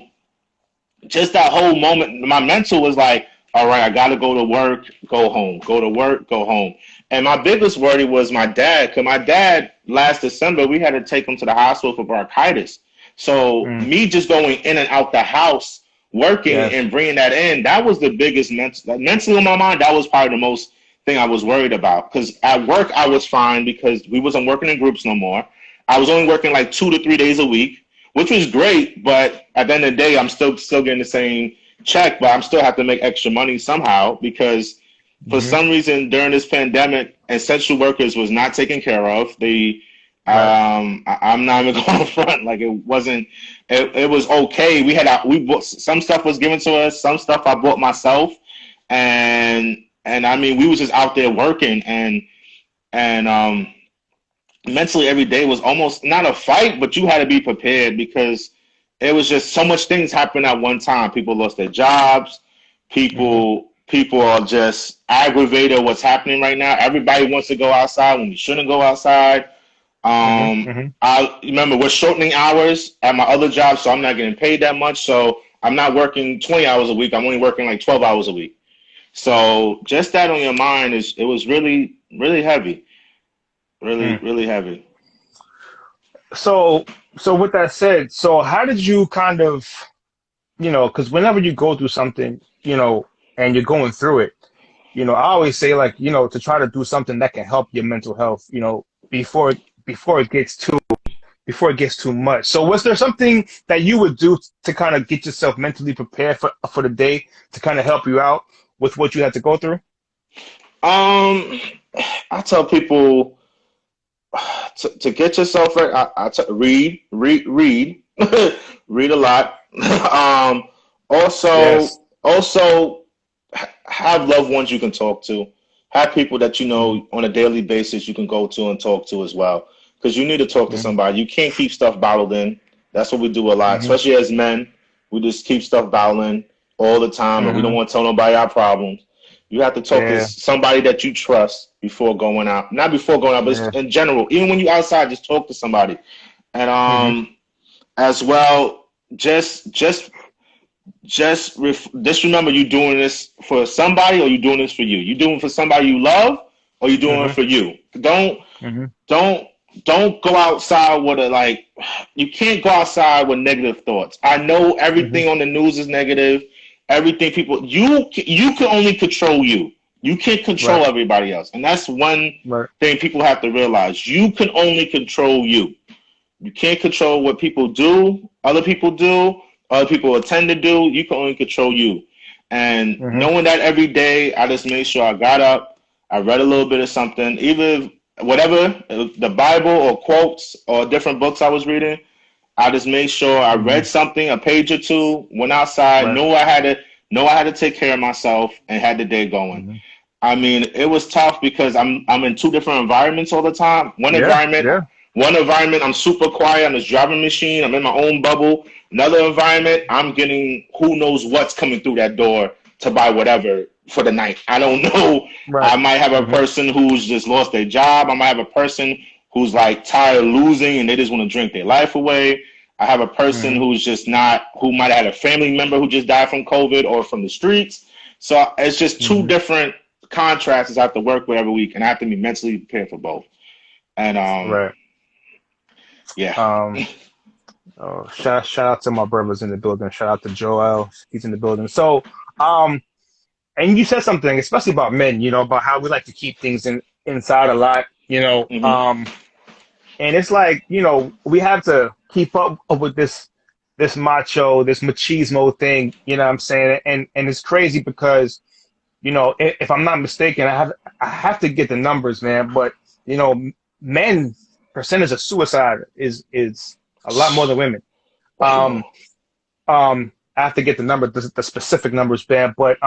just that whole moment, my mental was like, all right, I got to go to work, go home, go to work, go home. And my biggest worry was my dad, because my dad, last December, we had to take him to the hospital for bronchitis. So Mm. me just going in and out the house, working Yes. and bringing that in, that was the biggest mentally in my mind. That was probably the most thing I was worried about. Because at work, I was fine because we wasn't working in groups no more. I was only working like 2 to 3 days a week, which was great. But at the end of the day, I'm still getting the same check, but I'm still have to make extra money somehow because for Hmm. some reason during this pandemic, essential workers was not taken care of. Right. I'm not even going to front like it wasn't. It was okay. We bought some stuff was given to us. Some stuff I bought myself, and I mean we was just out there working and mentally every day was almost not a fight, but you had to be prepared because it was just so much things happening at one time. People lost their jobs. Hmm. People are just aggravated at what's happening right now. Everybody wants to go outside when we shouldn't go outside. Hmm. Hmm. I remember we're shortening hours at my other job, so I'm not getting paid that much. So I'm not working 20 hours a week. I'm only working like 12 hours a week. So just that on your mind it was really, really heavy. Really, Mm. really heavy. So, so with that said, so how did you kind of, because whenever you go through something, and you're going through it, I always say like, to try to do something that can help your mental health, before it gets too much. So was there something that you would do to kind of get yourself mentally prepared for the day to kind of help you out with what you had to go through? Um, I tell people to get yourself right. Read, read a lot. um, Yes. also have loved ones you can talk to. Have people that you Hmm. know on a daily basis you can go to and talk to as well. Because you need to talk to Hmm. somebody. You can't keep stuff bottled in. That's what we do a lot, Hmm. especially as men. We just keep stuff bottled in all the time, and we don't Hmm. want to tell nobody our problems. You have to talk to Yeah. somebody that you trust before going out. Not before going out, but Yeah. in general. Even when you're outside, just talk to somebody. And Hmm. as well, just remember you're doing this for somebody or you're doing this for you. You're doing it for somebody you love or you're doing it Hmm. for you. Hmm. Don't don't go outside with a like you can't go outside with negative thoughts. I know Hmm. everything on the news is negative. Everything people you can only control you. You can't control Right. everybody else. And that's one Right. thing people have to realize. You can only control you. You can't control what people do, other people attend to do. You can only control you. And Hmm. knowing that every day, I just made sure I got up, I read a little bit of something, either whatever, the Bible or quotes or different books I was reading. I just made sure I Hmm. read something, a page or two, went outside, Right. know I had to take care of myself and had the day going. Hmm. I mean, it was tough because I'm in two different environments all the time. Yeah. Yeah. One environment, I'm super quiet. I'm this driving machine. I'm in my own bubble. Another environment, I'm getting who knows what's coming through that door to buy whatever for the night. I don't know. Right. I might have a Hmm. person who's just lost their job. I might have a person who's like tired of losing and they just want to drink their life away. I have a person Hmm. who's just not, who might have had a family member who just died from COVID or from the streets. So it's just two Hmm. different contrasts I have to work with every week, and I have to be mentally prepared for both. And Right. yeah, Um, shout out to my brothers in the building. Shout out to Joel. He's in the building. So, And you said something, especially about men, about how we like to keep things inside a lot, Mm-hmm. and it's like, we have to keep up with this macho, this machismo thing, you know what I'm saying? And it's crazy because, if I'm not mistaken, I have to get the numbers, man, but men percentage of suicide is a lot more than women. Way more. Um, I have to get the specific numbers, man, but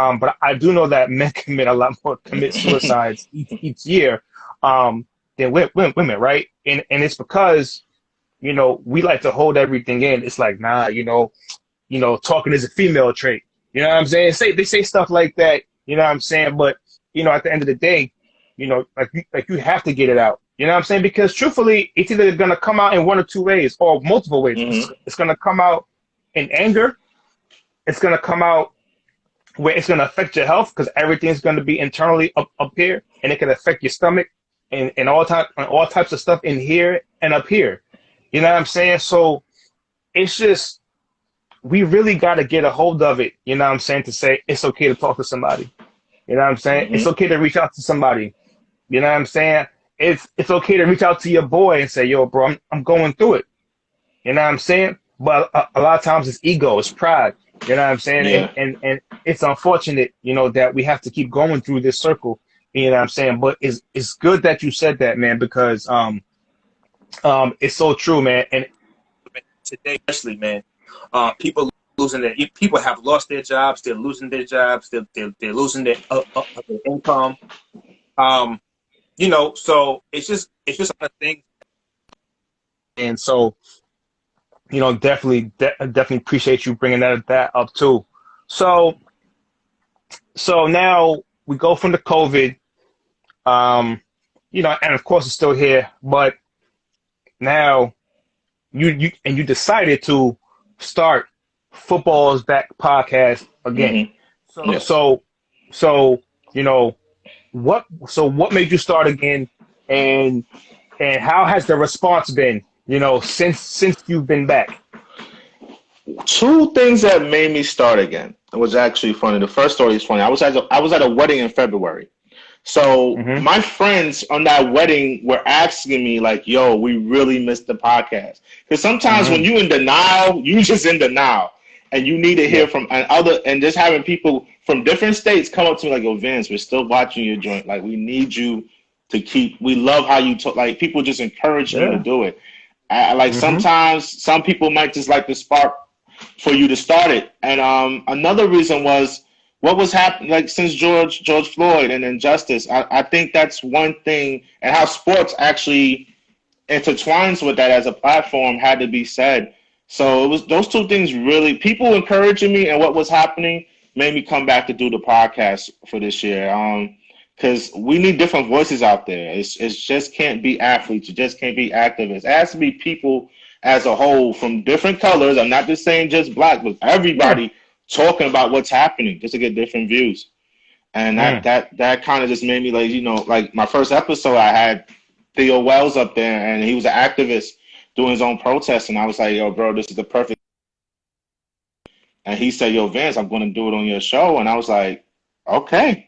I do know that men commit suicides each year, than women, right? And it's because we like to hold everything in. It's like, nah, talking is a female trait. You know what I'm saying? They say stuff like that. You know what I'm saying? But at the end of the day, like you have to get it out. You know what I'm saying? Because truthfully, it's either gonna come out in one or two ways, or multiple ways. Mm-hmm. It's gonna come out in anger. It's gonna come out where it's gonna affect your health because everything's gonna be internally up here, and it can affect your stomach and all types of stuff in here and up here. You know what I'm saying? So it's just we really got to get a hold of it. You know what I'm saying? To say it's okay to talk to somebody. You know what I'm saying? It's Mm-hmm. okay to reach out to somebody. You know what I'm saying? It's okay to reach out to your boy and say, "Yo, bro, I'm going through it." You know what I'm saying? But a lot of times it's ego, it's pride. You know what I'm saying? And Yeah. and it's unfortunate, that we have to keep going through this circle. You know what I'm saying? But it's good that you said that, man, because it's so true, man. And today, especially, man, people have lost their jobs. They're losing their jobs. They're losing their income. Um, so it's just a thing. And so, definitely appreciate you bringing that up too. So now we go from the COVID, and of course it's still here, but now you decided to start Football's Back podcast again. Mm-hmm. So Yes. so so what made you start again, and how has the response been, since you've been back? Two things that made me start again. It was actually funny. The first story is funny. I was at a wedding in February. So Mm-hmm. my friends on that wedding were asking me like, "Yo, we really missed the podcast." Because sometimes when Mm-hmm. you in denial, you just in denial, and you need to hear Yeah. from and just having people from different states come up to me like, "Yo, Vince, we're still watching your joint. Like, we need you to keep. We love how you talk. Like, people just encouraging me to Yeah. do it. Like Mm-hmm. sometimes some people might just like the spark for you to start it. And another reason was what was happening, like since George Floyd and injustice. I think that's one thing, and how sports actually intertwines with that as a platform had to be said. So it was those two things really. People encouraging me and what was happening made me come back to do the podcast for this year. Because we need different voices out there. It's just can't be athletes. It just can't be activists. It has to be people as a whole from different colors. I'm not just saying just black, but Yeah. everybody talking about what's happening just to get different views. And that Mm. that that kind of just made me like, like my first episode, I had Theo Wells up there, and he was an activist doing his own protest, and I was like, "Yo, bro, this is the perfect." And he said, "Yo, Vance, I'm going to do it on your show," and I was like, "Okay,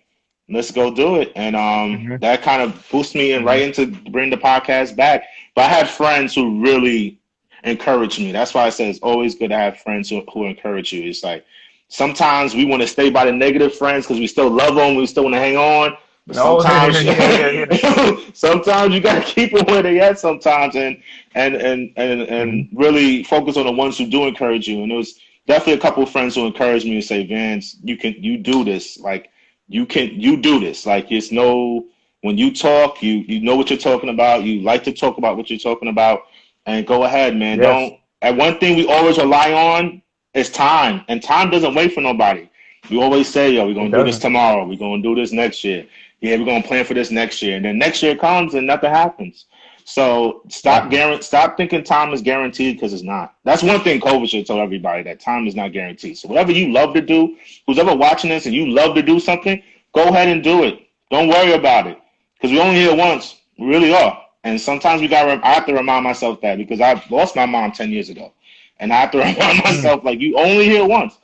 let's go do it." And Mm-hmm. that kind of boosted me and Mm-hmm. right into bring the podcast back. But I had friends who really encouraged me. That's why I said it's always good to have friends who encourage you. It's like sometimes we want to stay by the negative friends because we still love them, we still want to hang on. But Oh, sometimes, yeah. sometimes you gotta keep them where they at. Sometimes, Mm-hmm. and really focus on the ones who do encourage you. And it was definitely a couple of friends who encouraged me to say, "Vance, you do this. Like you do this. Like it's no when you talk, you know what you're talking about. You like to talk about what you're talking about, and go ahead, man. Yes. Don't." And one thing we always rely on is time, and time doesn't wait for nobody. We always say, "Yo, we're It gonna do this doesn't. tomorrow. We're gonna do this next year. Yeah, we're gonna plan for this next year." And then next year comes and nothing happens. So Nothing. stop thinking time is guaranteed because it's not. That's one thing COVID should tell everybody, that time is not guaranteed. So whatever you love to do, who's ever watching this and you love to do something, go ahead and do it. Don't worry about it because we only here once. We really are. And sometimes I have to remind myself that because I lost my mom 10 years ago, and I have to remind Mm. myself like you only here once.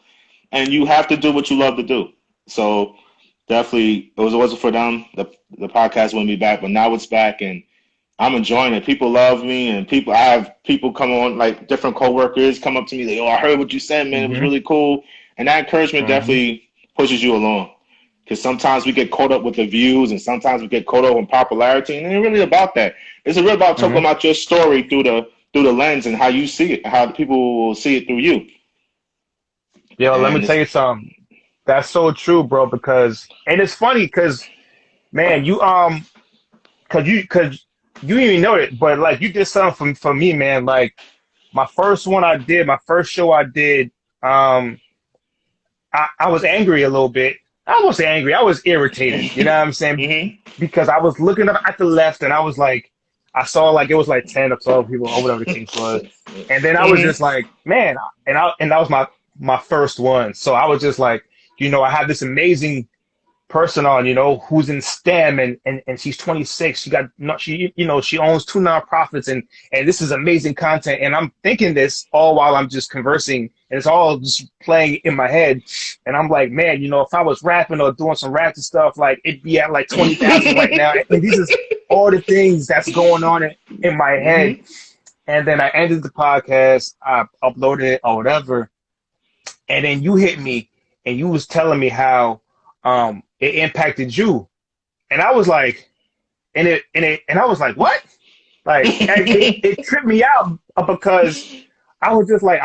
and you have to do what you love to do. So definitely, it wasn't for them, the podcast wouldn't be back, but now it's back, and I'm enjoying it. People love me, and I have people come on, like different coworkers come up to me, I heard what you said, man. It was really cool, and that encouragement definitely pushes you along. Because sometimes we get caught up with the views, and sometimes we get caught up in popularity, and it ain't really about that. It's really about talking about your story through the lens and how you see it, how the people will see it through you. Yo, let me tell you something. That's so true, bro. And it's funny because, man, cause you didn't even know it, but like you did something for me, man. Like my first show I did, I was angry a little bit. I won't say angry. I was irritated. You know what I'm saying? Because I was looking up at the left, and I was like, I saw like it was like 10 or 12 people, or whatever the case was, and then I was just like, man, and that was my first one. So I was just like, I have this amazing person on, who's in STEM, and she's 26. She owns 2 nonprofits, and this is amazing content. And I'm thinking this all while I'm just conversing, and it's all just playing in my head. And I'm like, man, if I was rapping or doing some rapping stuff, like it'd be at like 20,000 right now. And these is all the things that's going on in my head. And then I ended the podcast, I uploaded it or whatever, and then you hit me, and you was telling me how it impacted you, and I was like, and I was like, what? Like it tripped me out because I was just like,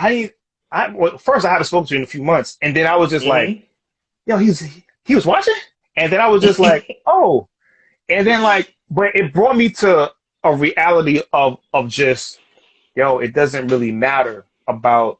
first I haven't spoken to you in a few months, and then I was just like, yo, he was watching, and then I was just like, oh, and then like, but it brought me to a reality of just, it doesn't really matter about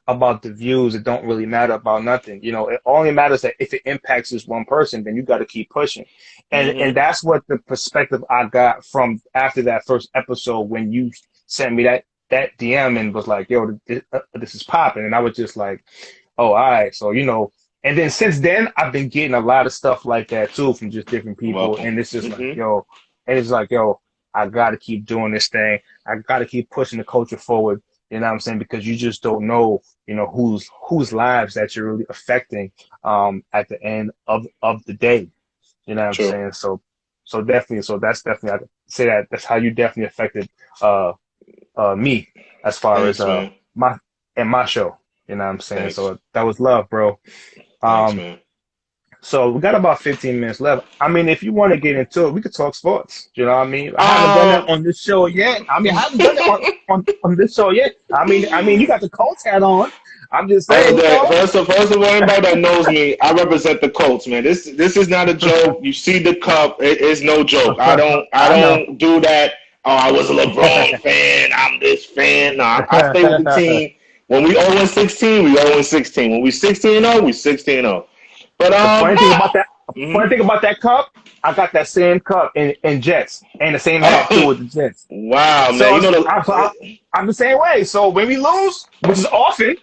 about the views. It don't really matter about nothing. It only matters that if it impacts this one person, then you got to keep pushing. And that's what the perspective I got from after that first episode, when you sent me that DM and was like, yo, this is popping. And I was just like, oh, all right. So, and then since then I've been getting a lot of stuff like that too, from just different people. And it's just like, yo, I got to keep doing this thing. I got to keep pushing the culture forward. You know what I'm saying? Because you just don't know, whose lives that you're really affecting at the end of the day. You know what I'm saying? So definitely, that's definitely, I could say that's how you definitely affected me as far as my show. You know what I'm saying? Thanks. So that was love, bro. Thanks, man. So we got about 15 minutes left. I mean, if you want to get into it, we could talk sports. You know what I mean? I haven't done that on this show yet. I haven't done that on this show yet. I mean, you got the Colts hat on. I'm just saying. First of all, anybody that knows me, I represent the Colts, man. This is not a joke. You see the cup. It's no joke. I don't do that. Oh, I was a LeBron fan. I'm this fan. No, I stay with the team. When we 0-16, we 0-16. When we 16-0, we 16-0. But the funny thing about that cup, I got that same cup in Jets, and the same hat too with the Jets. Wow, so man! I'm the same way. So when we lose, which is often,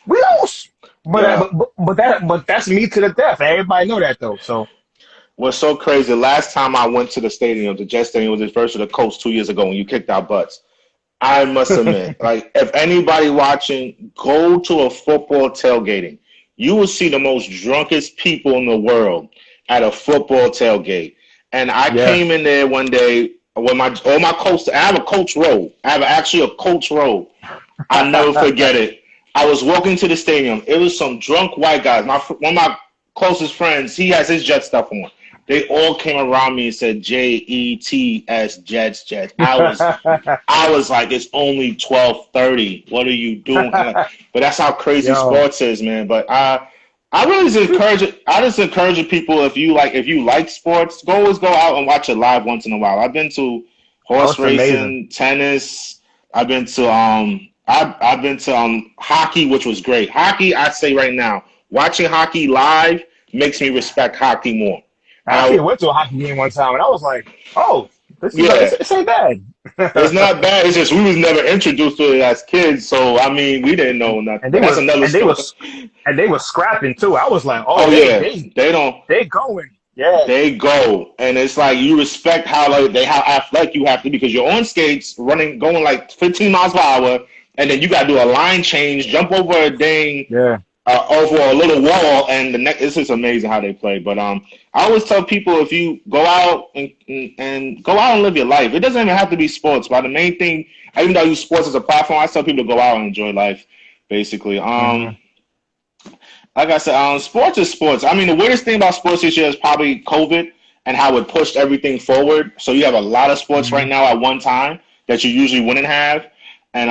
we lose. But that's me to the death. Everybody know that though. So what's so crazy? Last time I went to the stadium, the Jets stadium, was the first of the Colts 2 years ago when you kicked our butts. I must admit, like if anybody watching, go to a football tailgating. You will see the most drunkest people in the world at a football tailgate. And I came in there one day with all my Colts. I have a Colts robe. I have actually a Colts robe. I'll never forget it. I was walking to the stadium. It was some drunk white guys. One of my closest friends, he has his Jet stuff on. They all came around me and said, Jets, Jets. I was like, it's only 12:30. What are you doing? But that's how crazy sports is, man. But I really just encourage it. I just encourage people, if you like sports, always go out and watch it live once in a while. I've been to horse racing, tennis. I've been to hockey, which was great. Hockey, I say right now, watching hockey live makes me respect hockey more. I went to a hockey game one time, and I was like, "Oh, this ain't bad." It's not bad. It's just we was never introduced to it as kids, so we didn't know nothing. And they were scrapping too. I was like, they going, they go, and it's like you respect how athletic you have to be because you're on skates, going like 15 miles per hour, and then you got to do a line change, jump over a dang Yeah. over a little wall, and the next. It's just amazing how they play. But I always tell people if you go out and go out and live your life, it doesn't even have to be sports. But the main thing, even though I use sports as a platform, I tell people to go out and enjoy life. Basically, Mm-hmm. like I said, sports is sports. I mean, the weirdest thing about sports this year is probably COVID and how it pushed everything forward. So you have a lot of sports Mm-hmm. right now at one time that you usually wouldn't have, and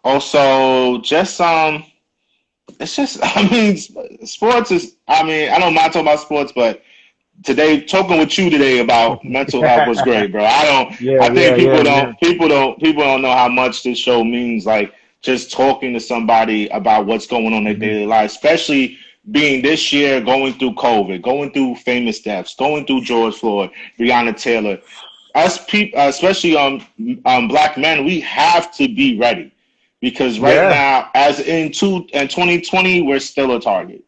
also just it's just, I mean, sports is, I mean, I don't mind talking about sports, but today, talking with you today about mental health was great, bro. Yeah, I yeah, think yeah, yeah. people don't know how much this show means, like just talking to somebody about what's going on in their Mm-hmm. daily life, especially being this year, going through COVID, going through famous deaths, going through George Floyd, Breonna Taylor. Us people, especially black men, we have to be ready because right Yeah. now, as in 2020, we're still a target,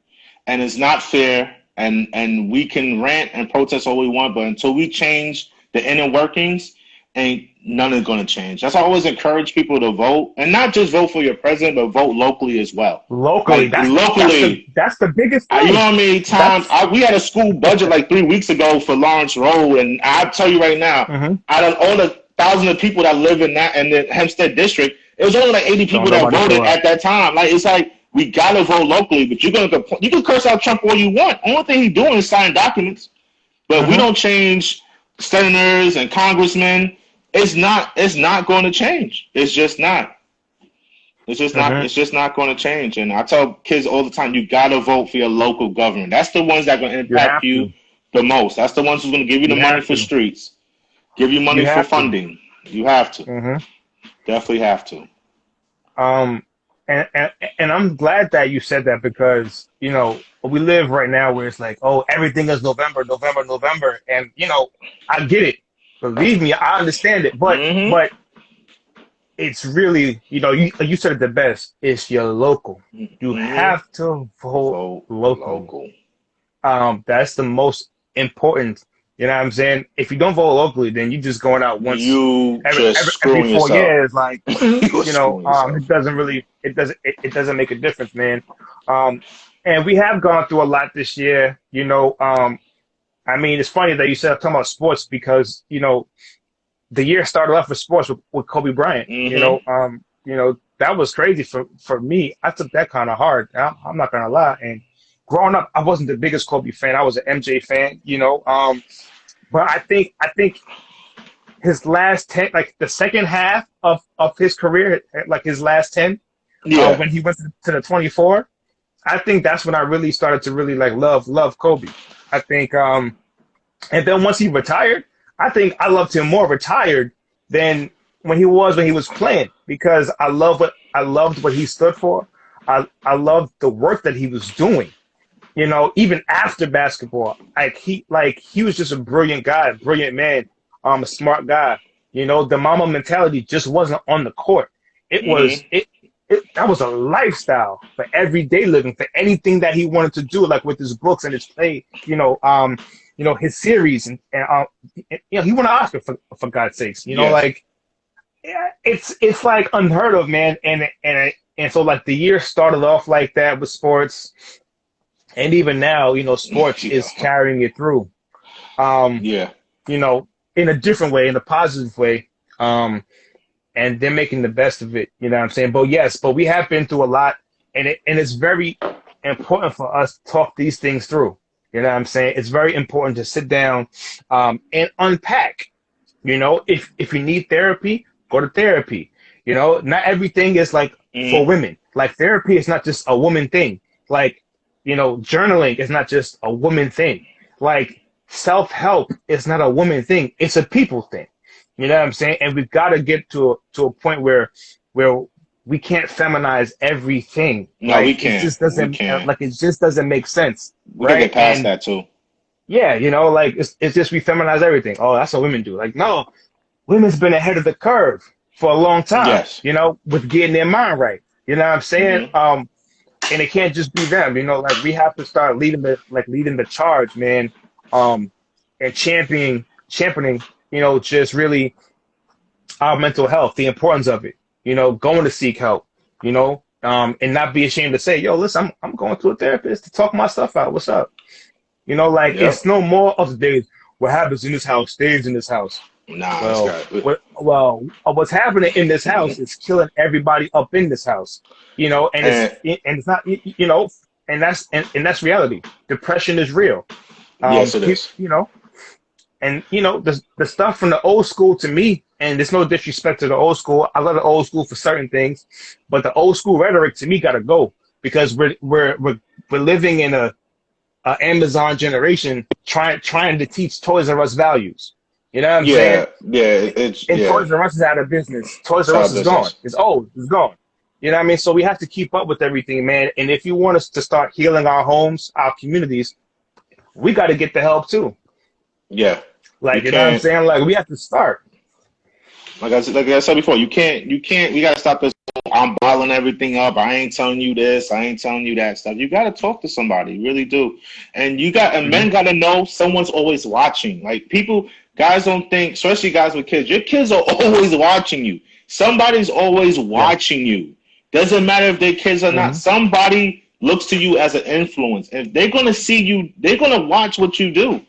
and it's not fair. And we can rant and protest all we want, but until we change the inner workings, ain't none is going to change. That's why I always encourage people to vote, and not just vote for your president, but vote locally as well. Locally, Like locally, that's the biggest you know thing. how many times That's we had a school budget like 3 weeks ago for Lawrence Road, and I tell you right now, mm-hmm. out of all the thousands of people that live in the Hempstead district, it was only like 80 Don't people that nobody voted show up. at that time. Like it's like we gotta vote locally, but you can curse out Trump all you want. Only thing he's doing is signing documents, but we Mm-hmm. don't change senators and congressmen. It's not going to change. It's just not. Mm-hmm. It's just not going to change. And I tell kids all the time, you gotta vote for your local government. That's the ones that are going to You impact have you to. the most. That's the ones who's going to give you the You money have for to. streets, give you You money for have to. funding. You have to. Mm-hmm. Definitely have to. Um, and I'm glad that you said that because, we live right now where it's like, oh, everything is November, November, November. And, I get it. Believe me, I understand it. But, Mm-hmm. but it's really, you said it the best. It's your local. You Mm-hmm. have to vote Vote locally. local. That's the most important. You know what I'm saying? If you don't vote locally, then you're just going out once You just every screwing four yourself. years. Like, You're screwing yourself. it doesn't really, it doesn't make a difference, man. Um, and we have gone through a lot this year. I mean, it's funny that you said talking about sports because the year started off with sports with Kobe Bryant. Mm-hmm. That was crazy for me. I took that kind of hard. I'm not gonna lie. And growing up, I wasn't the biggest Kobe fan. I was an MJ fan. But I think his last 10, like the second half of his career, like his last 10, Yeah. when he went to the 24, I think that's when I really started to really like love Kobe. I think, and then once he retired, I think I loved him more retired than when he was playing because I loved what he stood for. I loved the work that he was doing. Even after basketball, he was just a brilliant guy, a brilliant man, a smart guy. The mama mentality just wasn't on the court. It was Mm-hmm. that was a lifestyle for everyday living, for anything that he wanted to do, like with his books and his play, his series and he won an Oscar for God's sakes. Yes. Like yeah, it's like unheard of, man. And so like the year started off like that with sports. And even now, sports Yeah. is carrying it through, um, Yeah. in a different way, in a positive way. And they're making the best of it. You know what I'm saying? But we have been through a lot, and it's very important for us to talk these things through. You know what I'm saying? It's very important to sit down, and unpack. If you need therapy, go to therapy. Not everything is like for Mm-hmm. women. Like therapy is not just a woman thing. Like, journaling is not just a woman thing. Like self-help is not a woman thing. It's a people thing. You know what I'm saying? And we've got to get to a point where we can't feminize everything. No, we Like it can't. just We doesn't can't. like it just doesn't make sense, We gotta right? get past And that too. yeah, like it's just we feminize everything. Oh, that's what women do. Like no, women's been ahead of the curve for a long time. Yes. With getting their mind right. You know what I'm saying? Mm-hmm. And it can't just be them. Like we have to start leading the charge, man. And championing, just really our mental health, the importance of it. going to seek help, and not be ashamed to say, yo, listen, I'm going to a therapist to talk my stuff out. What's up? Like Yep. it's no more of the days, what happens in this house stays in this house. Nah, it's Well, got. what's happening in this house is killing everybody up in this house, and And it's not, and that's reality. Depression is real. yes, it is. And the stuff from the old school to me, and there's no disrespect to the old school. I love the old school for certain things, but the old school rhetoric to me gotta go because we're living in a Amazon generation trying to teach Toys R Us values. You know what I'm saying? Yeah. It's And yeah. Toys R Us is out of business. Toys It's R our Us is gone. business. It's old. It's gone. You know what I mean? So we have to keep up with everything, man. And if you want us to start healing our homes, our communities, we got to get the help too. Yeah. Like, You you know what I'm can't. saying? Like, we have to start. Like I said before, you can't. We gotta stop this. I'm bottling everything up. I ain't telling you this. I ain't telling you that stuff. You gotta talk to somebody. You really do. And Mm-hmm. men gotta know someone's always watching. Like guys don't think, especially guys with kids. Your kids are always watching you. Somebody's always Yeah. watching you. Doesn't matter if they're kids or not. Mm-hmm. Somebody looks to you as an influence. If they're gonna see you, they're gonna watch what you do.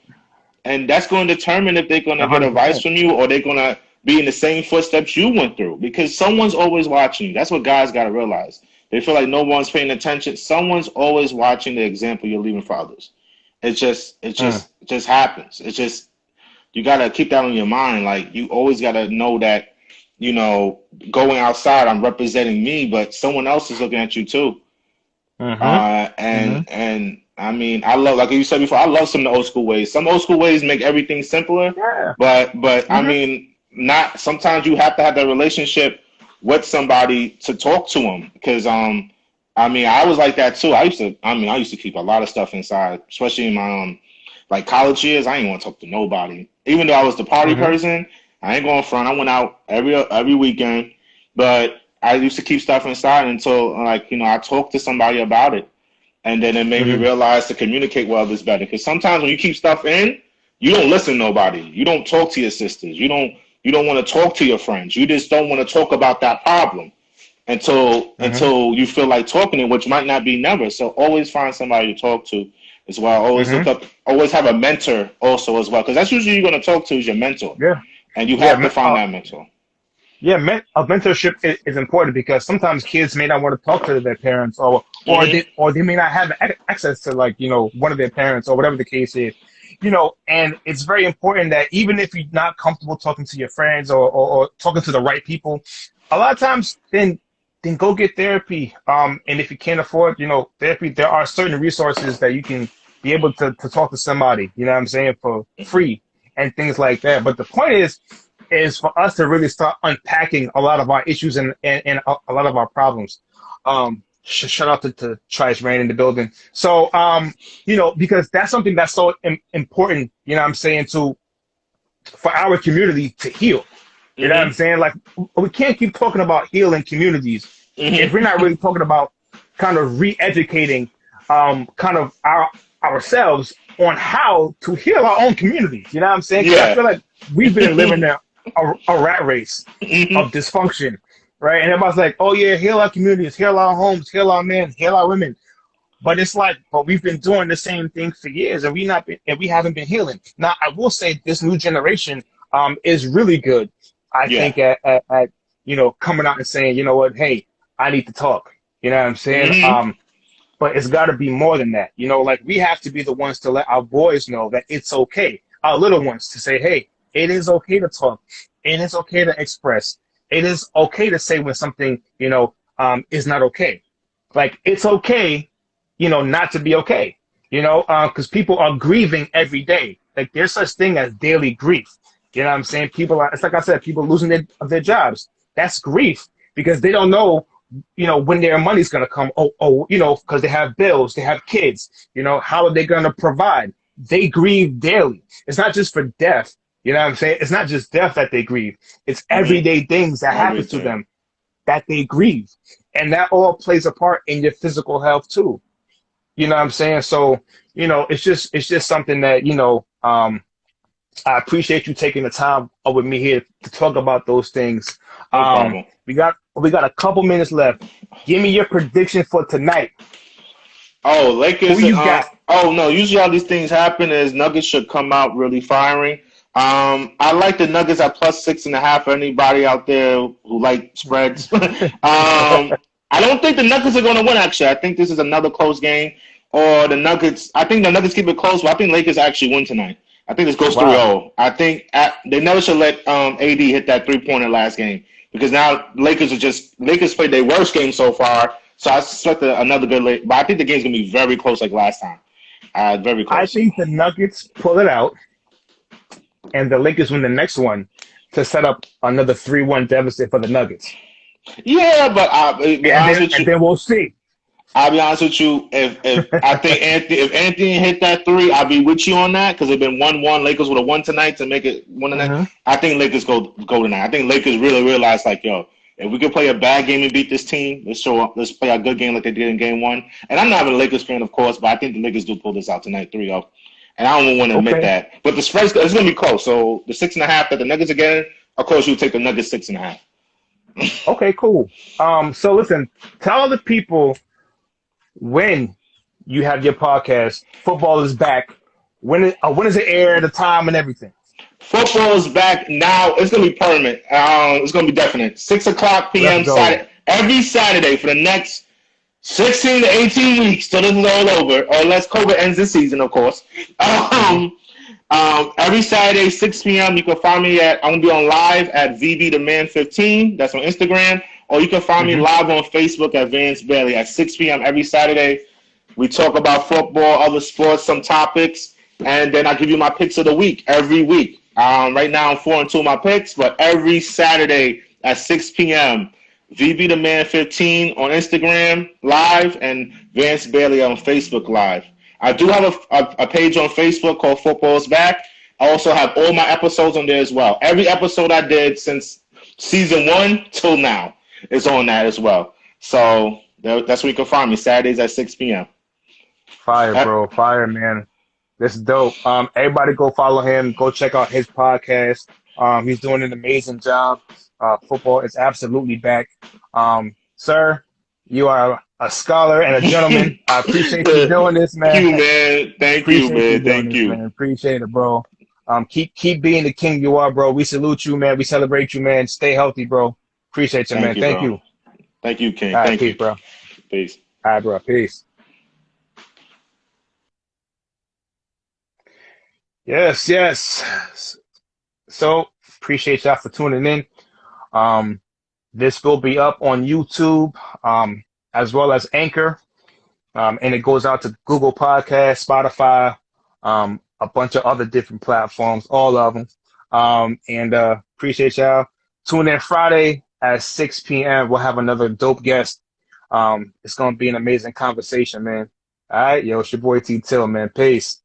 And that's going to determine if they're going to get advice 100%. from you or they're going to be in the same footsteps you went through because someone's always watching you. That's what guys got to realize. They feel like no one's paying attention. Someone's always watching the example you're leaving for others. It just happens. You got to keep that on your mind. Like you always got to know that, going outside, I'm representing me, but someone else is looking at you too. Mm-hmm. Mm-hmm. And I mean, I love, like you said before, I love some of the old school ways. Some old school ways make everything simpler, Yeah. but I Mm-hmm. mean, not sometimes you have to have that relationship with somebody to talk to them because I mean, I was like that too. I used to keep a lot of stuff inside, especially in my like college years. I ain't want to talk to nobody, even though I was the party Mm-hmm. person. I ain't going front. I went out every weekend, but I used to keep stuff inside until I talked to somebody about it. And then it made me Mm-hmm. realize to communicate with others better. Because sometimes when you keep stuff in, you don't listen to nobody. You don't talk to your sisters. You don't want to talk to your friends. You just don't want to talk about that problem Mm-hmm. until you feel like talking it, which might not be never. So always find somebody to talk to as well. Mm-hmm. Always have a mentor also as well. Because that's usually you're going to talk to is your mentor. Yeah. And you Yeah. have to find that mentor. Yeah, a mentorship is important because sometimes kids may not want to talk to their parents, Mm-hmm. or they may not have access to one of their parents or whatever the case is, And it's very important that even if you're not comfortable talking to your friends or talking to the right people, a lot of times then go get therapy. And if you can't afford therapy, there are certain resources that you can be able to talk to somebody. You know what I'm saying, for free and things like that. But the point is for us to really start unpacking a lot of our issues and a lot of our problems. Shout out to Trice Rain in the building. So, because that's something that's so important, you know what I'm saying, for our community to heal. You know what I'm Mm-hmm. saying? Like, we can't keep talking about healing communities if we're not Mm-hmm. really talking about kind of re-educating kind of ourselves on how to heal our own communities. You know what I'm saying? Because I Yeah. feel like we've been living a rat race of Mm-hmm. dysfunction, right? And everybody's like, oh yeah, heal our communities, heal our homes, heal our men, heal our women. But it's like, but we've been doing the same thing for years, and we haven't been healing. Now, I will say this new generation is really good. I Yeah. think at coming out and saying, you know what, hey, I need to talk. You know what I'm saying? Mm-hmm. But it's got to be more than that. Like we have to be the ones to let our boys know that it's okay. Our little ones to say, hey, it is okay to talk. It is okay to express. It is okay to say when something, is not okay. Like it's okay, not to be okay. Because people are grieving every day. Like there's such thing as daily grief. You know what I'm saying? It's like I said, people losing their jobs. That's grief because they don't know when their money's going to come. Because they have bills, they have kids, how are they going to provide? They grieve daily. It's not just for death. You know what I'm saying? It's not just death that they grieve. It's Mm-hmm. everyday things that happen to Everything. them that they grieve. And that all plays a part in your physical health too. You know what I'm saying? So, it's just something that, I appreciate you taking the time with me here to talk about those things. No problem. We got a couple minutes left. Give me your prediction for tonight. Oh, Who Lakers. you got? Oh no. Usually, all these things happen is Nuggets should come out really firing. I like the Nuggets at +6.5 for anybody out there who like spreads. I don't think the Nuggets are going to win. Actually, I think this is another close game. Or the Nuggets. I think the Nuggets keep it close, but I think Lakers actually win tonight. I think this goes Wow. 3-0. I think they never should let AD hit that 3-pointer last game because now Lakers played their worst game so far. So I expect another good late. But I think the game's gonna be very close like last time. Very I close. think the Nuggets pull it out, and the Lakers win the next one to set up another 3-1 deficit for the Nuggets. Yeah, but I'll be honest with And you. then we'll see. I'll be honest with you. If I think Anthony hit that 3, I'll be with you on that because it's been 1-1. Lakers would have won tonight to make it 1 tonight. Mm-hmm. I think Lakers go tonight. I think Lakers really realize like, yo, if we could play a bad game and beat this team, let's play a good game like they did in game 1. And I'm not even a Lakers fan, of course, but I think the Lakers do pull this out tonight 3-0. And I don't want to admit that. But the spread's it's going to be close. So the 6.5 that the Nuggets are getting, of course, you take the Nuggets 6.5. Okay, cool. So listen, tell the people when you have your podcast. Football is back. When is it air, the time, and everything? Football is back now. It's going to be permanent. It's going to be definite. 6:00 p.m. Saturday, every Saturday for the next 16 to 18 weeks till this is all over, or unless COVID ends this season, of course. Every Saturday, 6 p.m. You can find me I'm going to be on live at VB the Man 15. That's on Instagram. Or you can find me live on Facebook at Vance Bailey at 6 p.m. every Saturday. We talk about football, other sports, some topics, and then I give you my picks of the week every week. Right now, I'm 4-2 my picks, but every Saturday at 6 p.m., VB the Man 15 on Instagram live and Vance Bailey on Facebook live. I do have a page on Facebook called Football's Back. I also have all my episodes on there as well. Every episode I did since season 1 till now is on that as well. So that's where you can find me, Saturdays at 6 p.m. Fire, bro. Fire, man. That's dope. Everybody go follow him. Go check out his podcast. He's doing an amazing job. Football is absolutely back. Sir, you are a scholar and a gentleman. I appreciate you doing this, man. Thank you, man. Thank you, man. Thank you. Man. Appreciate it, bro. Keep being the king you are, bro. We salute you, man. We celebrate you, man. Stay healthy, bro. Appreciate you, man. Thank you. Thank you, King. All right, Thank peace, you, bro. Peace. All right, bro. Peace. Yes. So appreciate y'all for tuning in. This will be up on YouTube, as well as Anchor. And it goes out to Google Podcasts, Spotify, a bunch of other different platforms, all of them. And appreciate y'all. Tune in Friday at 6 p.m. We'll have another dope guest. It's going to be an amazing conversation, man. All right, yo, it's your boy T Till, man. Peace.